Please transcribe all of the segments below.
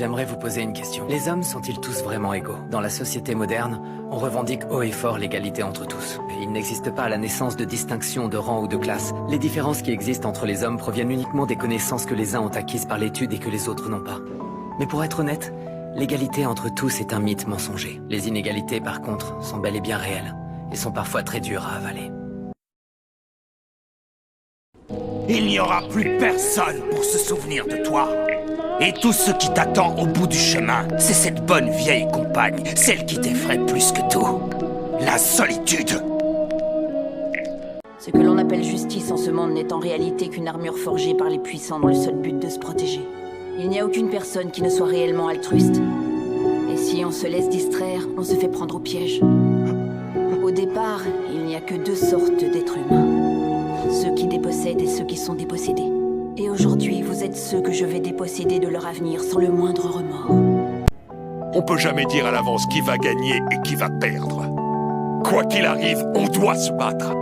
J'aimerais vous poser une question. Les hommes sont-ils tous vraiment égaux? Dans la société moderne, on revendique haut et fort l'égalité entre tous. Il n'existe pas à la naissance de distinction de rang ou de classe. Les différences qui existent entre les hommes proviennent uniquement des connaissances que les uns ont acquises par l'étude et que les autres n'ont pas. Mais pour être honnête, l'égalité entre tous est un mythe mensonger. Les inégalités, par contre, sont bel et bien réelles, et sont parfois très dures à avaler. Il n'y aura plus personne pour se souvenir de toi. Et tout ce qui t'attend au bout du chemin, c'est cette bonne vieille compagne, celle qui t'effraie plus que tout. La solitude. Ce que l'on appelle justice en ce monde n'est en réalité qu'une armure forgée par les puissants dans le seul but de se protéger. Il n'y a aucune personne qui ne soit réellement altruiste. Et si on se laisse distraire, on se fait prendre au piège. Au départ, il n'y a que deux sortes d'êtres humains. Ceux qui dépossèdent et ceux qui sont dépossédés. Et aujourd'hui, vous êtes ceux que je vais déposséder de leur avenir sans le moindre remords. On peut jamais dire à l'avance qui va gagner et qui va perdre. Quoi qu'il arrive, on doit se battre.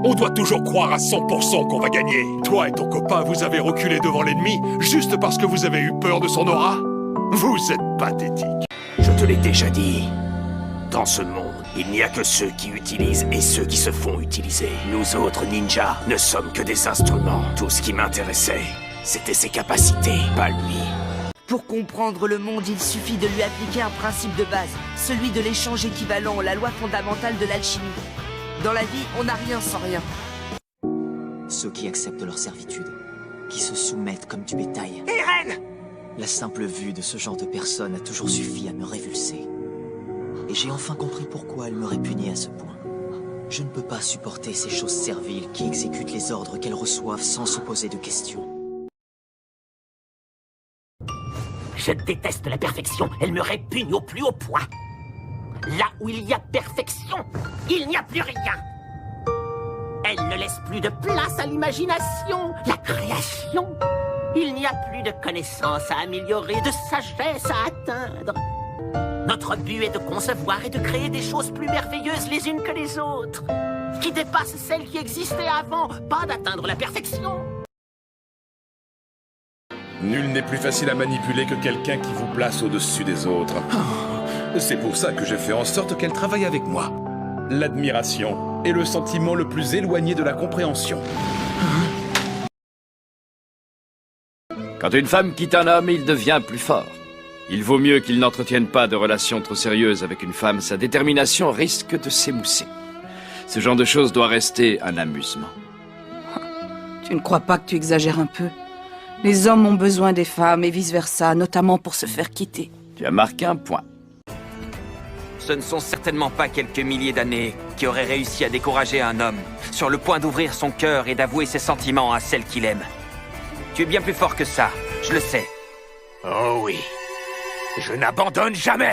On doit toujours croire à 100% qu'on va gagner. Toi et ton copain, vous avez reculé devant l'ennemi juste parce que vous avez eu peur de son aura? Vous êtes pathétique. Je te l'ai déjà dit. Dans ce monde, il n'y a que ceux qui utilisent et ceux qui se font utiliser. Nous autres ninjas ne sommes que des instruments. Tout ce qui m'intéressait, c'était ses capacités, pas lui. Pour comprendre le monde, il suffit de lui appliquer un principe de base, celui de l'échange équivalent, la loi fondamentale de l'alchimie. Dans la vie, on n'a rien sans rien. Ceux qui acceptent leur servitude, qui se soumettent comme du bétail. Irène! La simple vue de ce genre de personne a toujours suffi à me révulser. Et j'ai enfin compris pourquoi elle me répugnait à ce point. Je ne peux pas supporter ces choses serviles qui exécutent les ordres qu'elles reçoivent sans se poser de questions. Je déteste la perfection, elle me répugne au plus haut point. Là où il y a perfection, il n'y a plus rien. Elle ne laisse plus de place à l'imagination, la création. Il n'y a plus de connaissances à améliorer, de sagesse à atteindre. Notre but est de concevoir et de créer des choses plus merveilleuses les unes que les autres, qui dépassent celles qui existaient avant, pas d'atteindre la perfection. Nul n'est plus facile à manipuler que quelqu'un qui vous place au-dessus des autres. C'est pour ça que j'ai fait en sorte qu'elle travaille avec moi. L'admiration est le sentiment le plus éloigné de la compréhension. Quand une femme quitte un homme, il devient plus fort. Il vaut mieux qu'il n'entretienne pas de relations trop sérieuses avec une femme, sa détermination risque de s'émousser. Ce genre de choses doit rester un amusement. Tu ne crois pas que tu exagères un peu? Les hommes ont besoin des femmes et vice-versa, notamment pour se faire quitter. Tu as marqué un point. Ce ne sont certainement pas quelques milliers d'années qui auraient réussi à décourager un homme sur le point d'ouvrir son cœur et d'avouer ses sentiments à celle qu'il aime. Tu es bien plus fort que ça, je le sais. Oh oui. Je n'abandonne jamais.